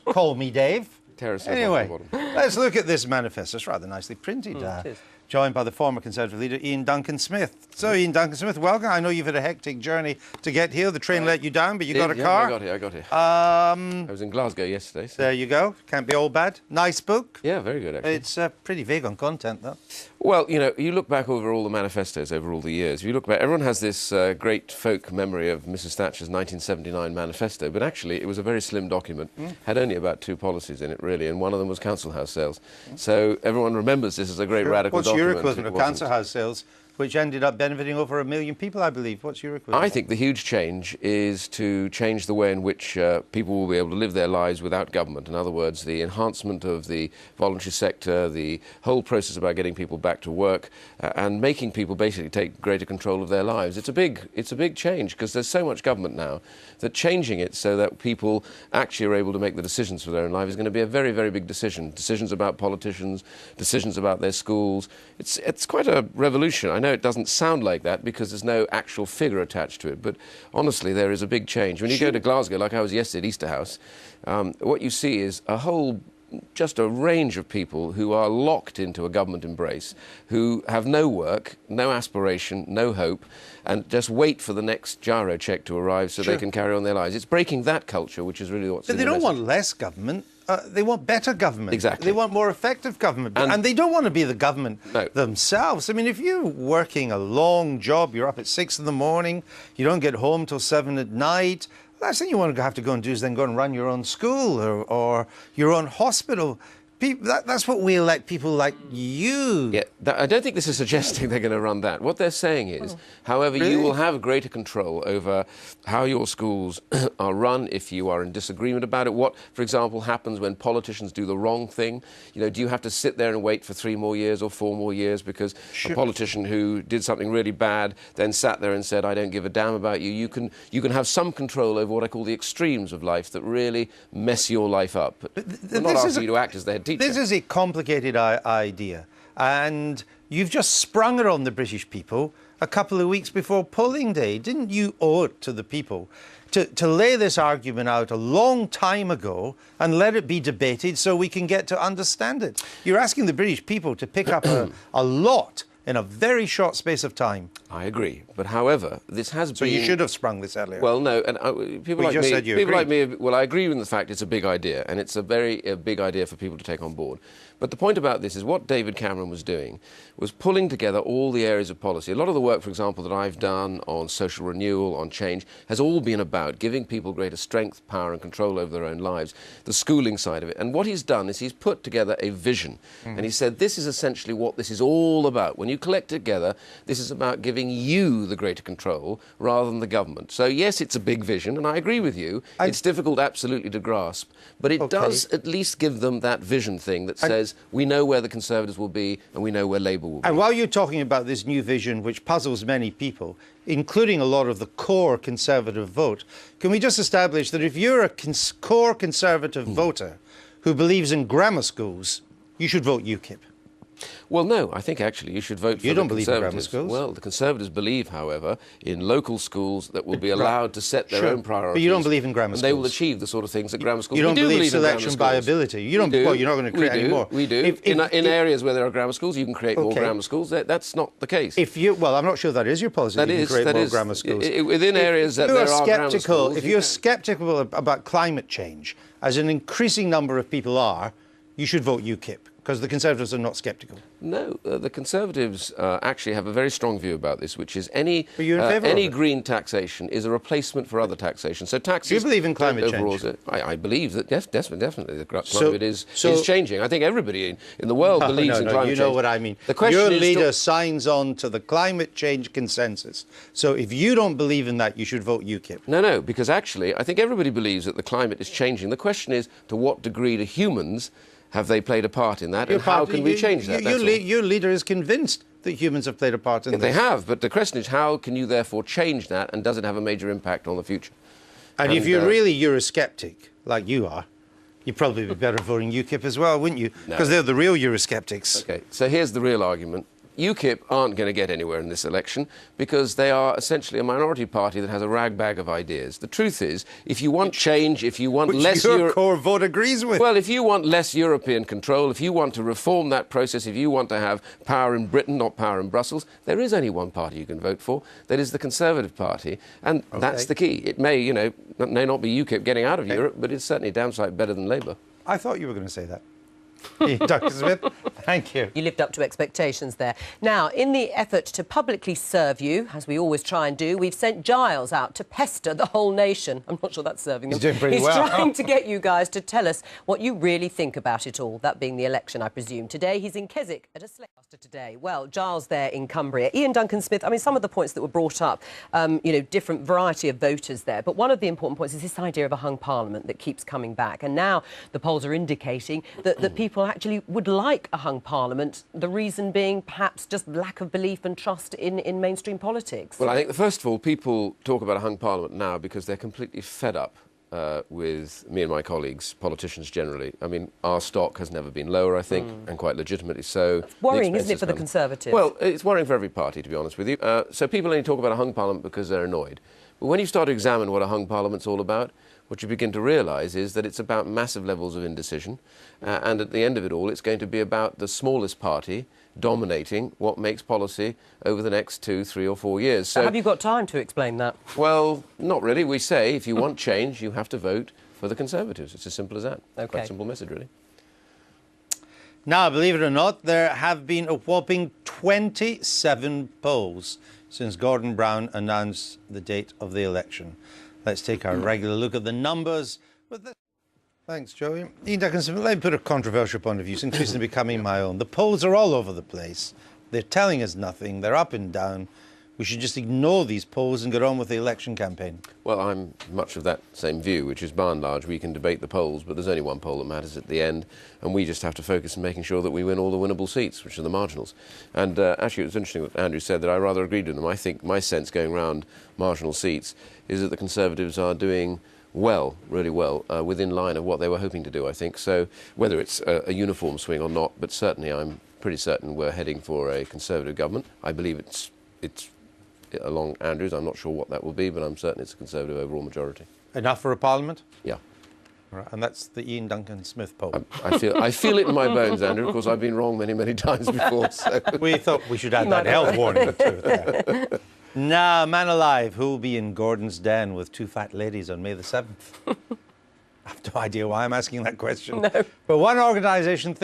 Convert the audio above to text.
Call me Dave. Anyway, bottom. let's look at this manifesto. It's rather nicely printed. Joined by the former Conservative leader, Ian Duncan Smith. So, Ian Duncan Smith, welcome. I know you've had a hectic journey to get here. The train let you down, but you got a car. I got here. I was in Glasgow yesterday. So. There you go. Can't be all bad. Nice book. Yeah, very good, actually. It's pretty vague on content, though. Well, you know, you look back over all the manifestos over all the years. If you look back, everyone has this great folk memory of Mrs Thatcher's 1979 manifesto, but actually it was a very slim document, had only about 2 policies in it, really, and one of them was council house sales. So everyone remembers this as a great radical document. What's your equivalent of council house sales, which ended up benefiting over 1 million people, I believe? What's your equivalent? I think the huge change is to change the way in which people will be able to live their lives without government. In other words, the enhancement of the voluntary sector, the whole process about getting people back to work and making people basically take greater control of their lives. It's a big change because there's so much government now that changing it so that people actually are able to make the decisions for their own life is going to be a very, very big decision. Decisions about politicians, decisions about their schools. It's quite a revolution. I know it doesn't sound like that because there's no actual figure attached to it, but honestly there is a big change. When you go to Glasgow, like I was yesterday at Easter House, what you see is just a range of people who are locked into a government embrace, who have no work, no aspiration, no hope, and just wait for the next gyro check to arrive so they can carry on their lives. It's breaking that culture, which is really what's But in they the don't message. want less government. They want better government. Exactly. They want more effective government. And they don't want to be the government themselves. I mean, if you're working a long job, you're up at 6 in the morning, you don't get home till 7 at night, last thing you want to have to go and do is then go and run your own school or your own hospital. That's what we elect people like you. Yeah, I don't think this is suggesting they're going to run that. What they're saying is, however, you will have greater control over how your schools are run if you are in disagreement about it. What, for example, happens when politicians do the wrong thing? You know, do you have to sit there and wait for 3 more years or 4 more years because a politician who did something really bad then sat there and said, I don't give a damn about you? You can have some control over what I call the extremes of life that really mess your life up. I'm not asking you to act as the head teacher. This is a complicated idea, and you've just sprung it on the British people a couple of weeks before polling day. Didn't you owe it to the people to lay this argument out a long time ago and let it be debated so we can get to understand it? You're asking the British people to pick up a lot in a very short space of time. I agree, but however, this has been... So you should have sprung this earlier. Well, no, and people like me, well, I agree with the fact it's a big idea, and it's a very big idea for people to take on board. But the point about this is what David Cameron was doing was pulling together all the areas of policy. A lot of the work, for example, that I've done on social renewal, on change, has all been about giving people greater strength, power and control over their own lives, the schooling side of it. And what he's done is he's put together a vision. And he said, this is essentially what this is all about. When you collect together, this is about giving you the greater control rather than the government. So, yes, it's a big vision, and I agree with you. It's difficult absolutely to grasp, but it does at least give them that vision thing that says, we know where the Conservatives will be and we know where Labour will be. And while you're talking about this new vision, which puzzles many people, including a lot of the core Conservative vote, can we just establish that if you're a core Conservative voter who believes in grammar schools, you should vote UKIP? Well, no, I think actually you should vote for the Conservatives. You don't believe in grammar schools? Well, the Conservatives believe, however, in local schools that will be allowed to set their own priorities. But you don't believe in grammar schools? And they will achieve the sort of things that grammar schools... You don't believe in selection by ability? You don't. Well, you're not going to create any more. We do. In areas where there are grammar schools, you can create more grammar schools. That's not the case. Well, I'm not sure that is your policy. That you can create more grammar schools. Within areas that there are grammar schools... If you're sceptical about climate change, as an increasing number of people are, you should vote UKIP, because the Conservatives are not sceptical. No, the Conservatives actually have a very strong view about this, which is any green taxation is a replacement for other taxation. So taxes... Do you believe in climate change? I believe that definitely the climate is changing. I think everybody in the world believes in climate change. You know what I mean. The question Your leader signs on to the climate change consensus. So if you don't believe in that, you should vote UKIP. No, because actually I think everybody believes that the climate is changing. The question is, to what degree do humans... have they played a part in that, and how can we change that? Your leader is convinced that humans have played a part in that. They have, but the question is, how can you therefore change that, and does it have a major impact on the future? And if you're really Eurosceptic, like you are, you'd probably be better voting UKIP as well, wouldn't you? Because they're the real Eurosceptics. OK, so here's the real argument. UKIP aren't going to get anywhere in this election because they are essentially a minority party that has a rag bag of ideas. The truth is, if you want change, if you want less... your core vote agrees with. Well, if you want less European control, if you want to reform that process, if you want to have power in Britain, not power in Brussels, there is only one party you can vote for. That is the Conservative Party. And that's the key. It may, you know, may not be UKIP getting out of Europe, but it's certainly downside better than Labour. I thought you were going to say that. Dr. Smith, thank you. You lived up to expectations there. Now, in the effort to publicly serve you, as we always try and do, we've sent Giles out to pester the whole nation. I'm not sure that's serving them. He's doing pretty well. He's trying to get you guys to tell us what you really think about it all, that being the election, I presume. Today, he's in Keswick at a sleigh today. Well, Giles there in Cumbria. Ian Duncan Smith, I mean, some of the points that were brought up, you know, different variety of voters there. But one of the important points is this idea of a hung parliament that keeps coming back. And now the polls are indicating that people actually would like a hung parliament, the reason being perhaps just lack of belief and trust in mainstream politics. Well, I think, first of all, people talk about a hung parliament now because they're completely fed up with me and my colleagues, politicians generally. I mean, our stock has never been lower, I think, and quite legitimately so. It's worrying, isn't it, for the Conservatives? Well, it's worrying for every party, to be honest with you. So people only talk about a hung parliament because they're annoyed. But when you start to examine what a hung parliament's all about, what you begin to realise is that it's about massive levels of indecision, and at the end of it all, it's going to be about the smallest party dominating what makes policy over the next 2, 3 or 4 years. So have you got time to explain that? Well, not really. We say if you want change, you have to vote for the Conservatives. It's as simple as that. Okay. Quite a simple message, really. Now, believe it or not, there have been a whopping 27 polls since Gordon Brown announced the date of the election. Let's take our regular look at the numbers. Thanks, Joey. Ian Duncan, let me put a controversial point of view. It's increasingly becoming my own. The polls are all over the place. They're telling us nothing. They're up and down. We should just ignore these polls and get on with the election campaign. Well, I'm much of that same view, which is, by and large, we can debate the polls, but there's only one poll that matters at the end, and we just have to focus on making sure that we win all the winnable seats, which are the marginals. And actually, it was interesting what Andrew said, that I rather agreed with him. I think my sense going round marginal seats is that the Conservatives are doing well, really well, within line of what they were hoping to do, I think. So whether it's a uniform swing or not, but certainly I'm pretty certain we're heading for a Conservative government. I believe it's along Andrews. I'm not sure what that will be, but I'm certain it's a Conservative overall majority. Enough for a parliament? Yeah. Right, and that's the Ian Duncan Smith poll. I feel it in my bones, Andrew. Of course, I've been wrong many, many times before. So. We thought we should add that health warning to it there. Now, man alive, who will be in Gordon's den with 2 fat ladies on May the 7th? I have no idea why I'm asking that question. No. But one organisation